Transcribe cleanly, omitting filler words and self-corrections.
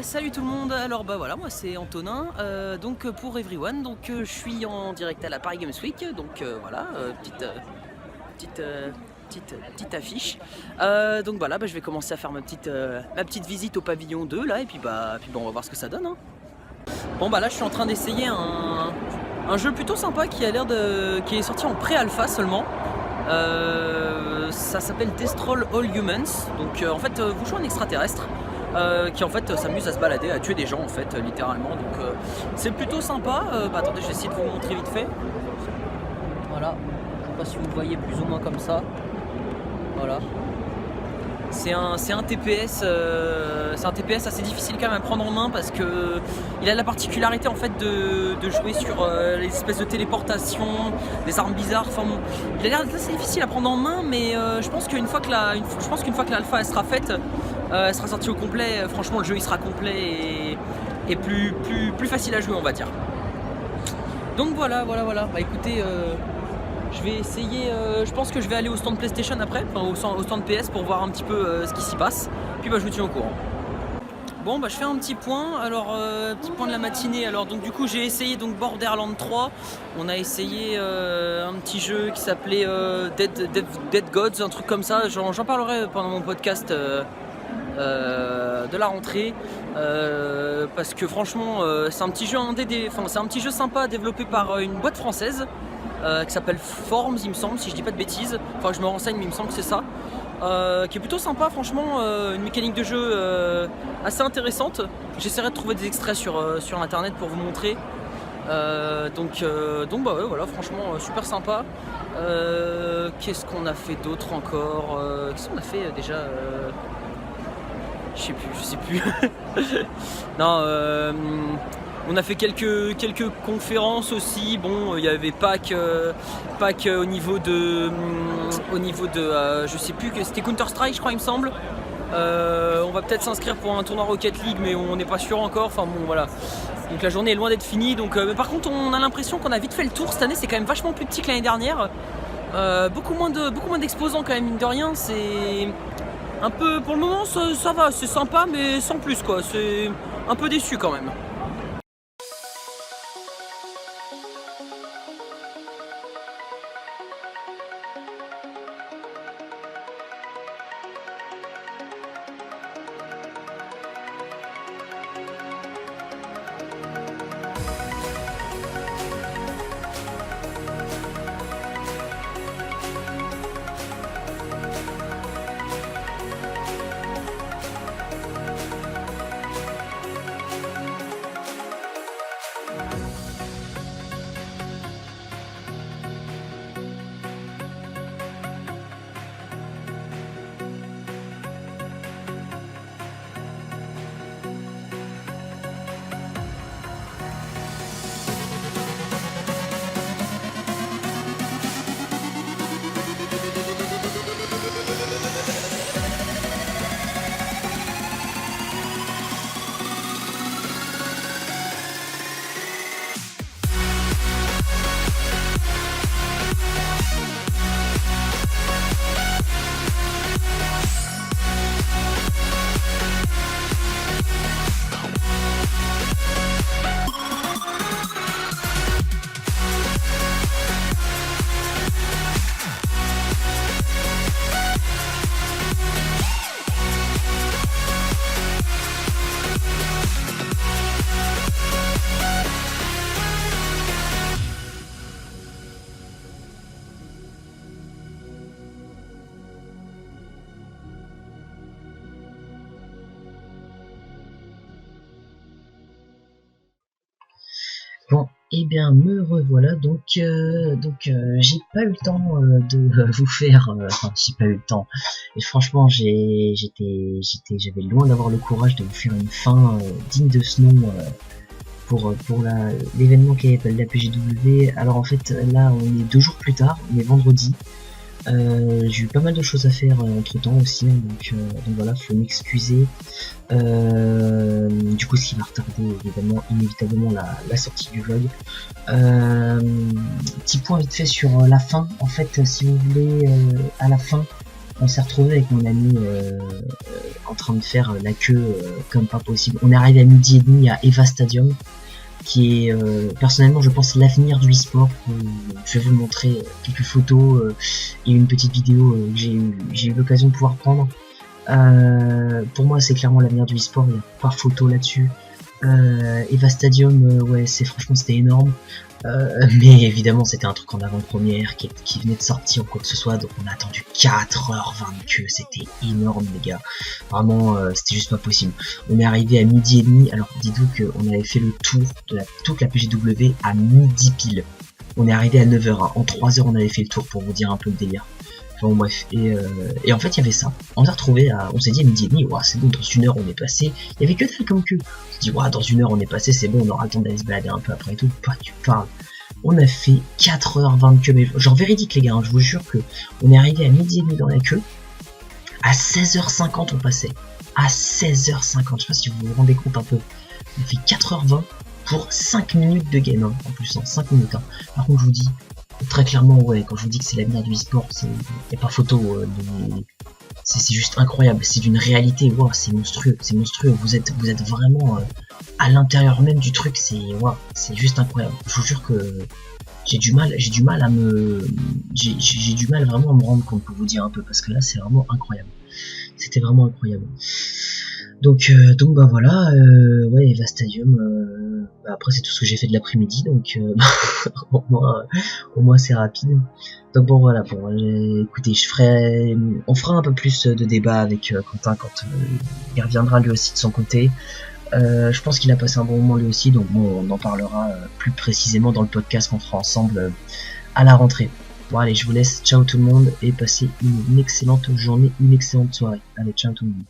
Salut tout le monde, alors bah voilà, moi c'est Antonin, donc pour Everyone, donc je suis en direct à la Paris Games Week, donc voilà, petite, petite affiche. Donc voilà, bah, je vais commencer à faire ma petite visite au pavillon 2 là, et puis bah on va voir ce que ça donne. Hein. Bon bah là je suis en train d'essayer un jeu plutôt sympa qui a l'air qui est sorti en pré-alpha seulement. Ça s'appelle Destroy All Humans, donc en fait vous jouez un extraterrestre. Qui en fait s'amuse à se balader, à tuer des gens en fait, littéralement. Donc c'est plutôt sympa. Bah, attendez, je vais essayer de vous montrer vite fait. Voilà, je sais pas si vous voyez plus ou moins comme ça. Voilà. C'est un TPS, c'est un TPS assez difficile quand même à prendre en main parce que il a la particularité en fait de jouer sur les espèces de téléportation, des armes bizarres. Enfin bon, il a l'air assez difficile à prendre en main, mais je pense qu'une fois que l'alpha elle sera faite, elle sera sortie au complet. Franchement, le jeu il sera complet et plus facile à jouer, on va dire. Donc voilà. Bah écoutez. Je vais essayer, je pense que je vais aller au stand PlayStation après, enfin au stand PS pour voir un petit peu ce qui s'y passe. Puis bah je vous tiens au courant. Bon bah je fais un petit point, alors petit point de la matinée. Alors donc du coup j'ai essayé donc Borderlands 3. On a essayé un petit jeu qui s'appelait Dead Gods, un truc comme ça. J'en parlerai pendant mon podcast de la rentrée. Parce que franchement c'est un petit jeu c'est un petit jeu sympa développé par une boîte française. Qui s'appelle Forms, il me semble, si je dis pas de bêtises. Enfin, je me renseigne, mais il me semble que c'est ça. Qui est plutôt sympa, franchement. Une mécanique de jeu assez intéressante. J'essaierai de trouver des extraits sur internet pour vous montrer. Donc bah ouais, voilà, franchement, super sympa. Qu'est-ce qu'on a fait d'autre encore Qu'est-ce qu'on a fait déjà Je sais plus. Non, on a fait quelques conférences aussi. Bon, il y avait Pâques au niveau de je sais plus, que c'était Counter Strike, je crois, il me semble. On va peut-être s'inscrire pour un tournoi Rocket League, mais on n'est pas sûr encore. Enfin bon, voilà. Donc la journée est loin d'être finie. Donc, mais par contre, on a l'impression qu'on a vite fait le tour cette année. C'est quand même vachement plus petit que l'année dernière. Beaucoup moins d'exposants quand même, mine de rien. C'est un peu, pour le moment, ça va, c'est sympa, mais sans plus quoi. C'est un peu déçu quand même. Bon, eh bien, me revoilà. Donc, j'ai pas eu le temps de vous faire. Enfin, j'ai pas eu le temps. Et franchement, j'avais loin d'avoir le courage de vous faire une fin digne de ce nom pour l'événement qui est la PGW. Alors en fait, là, on est 2 jours plus tard, on est vendredi. J'ai eu pas mal de choses à faire entre temps aussi, hein, donc voilà, faut m'excuser. Du coup, ce qui va retarder évidemment, inévitablement la sortie du vlog. Petit point vite fait sur la fin. En fait, si vous voulez, à la fin, on s'est retrouvé avec mon ami en train de faire la queue comme pas possible. On est arrivé à 12h30 à Eva Stadium, qui est personnellement je pense l'avenir du e-sport. Je vais vous montrer quelques photos et une petite vidéo que j'ai eu l'occasion de pouvoir prendre. Pour moi c'est clairement l'avenir du e-sport, il n'y a pas photo là-dessus. Eva Stadium, ouais, franchement c'était énorme. Mais évidemment c'était un truc en avant-première qui venait de sortir ou quoi que ce soit, donc on a attendu 4h20 de queue, c'était énorme les gars, vraiment c'était juste pas possible. On est arrivé à 12h30, alors dites-vous qu'on avait fait le tour de toute la PGW à midi pile. On est arrivé à 9h, hein. En 3h on avait fait le tour pour vous dire un peu le délire. Enfin bref, et en fait il y avait ça, on s'est retrouvé on s'est dit à 12h30, ouah c'est bon, dans 1h on est passé, il y avait que dalle comme queue. On s'est dit ouah dans 1h on est passé, c'est bon, on aura le temps d'aller se balader un peu après et tout, pas tu parles. On a fait 4h20 de queue, mais genre véridique les gars, hein, je vous jure que on est arrivé à 12h30 dans la queue, à 16h50 on passait, à 16h50, je sais pas si vous vous rendez compte un peu, on fait 4h20 pour 5 minutes de game, hein, en plus, hein, 5 minutes, hein. Par contre je vous dis, très clairement, ouais, quand je vous dis que c'est l'avenir du e-sport, il n'y a pas photo, c'est juste incroyable, c'est d'une réalité, wow, c'est monstrueux, vous êtes vraiment à l'intérieur même du truc, c'est juste incroyable. Je vous jure que j'ai du mal vraiment à me rendre compte pour vous dire un peu, parce que là c'est vraiment incroyable, c'était vraiment incroyable. Donc bah voilà, ouais, Eva Stadium, bah après c'est tout ce que j'ai fait de l'après-midi, donc au moins c'est rapide. Donc bon voilà, bon écoutez, on fera un peu plus de débat avec Quentin quand il reviendra lui aussi de son côté. Je pense qu'il a passé un bon moment lui aussi, donc bon on en parlera plus précisément dans le podcast qu'on fera ensemble à la rentrée. Bon allez, je vous laisse, ciao tout le monde et passez une excellente journée, une excellente soirée. Allez, ciao tout le monde.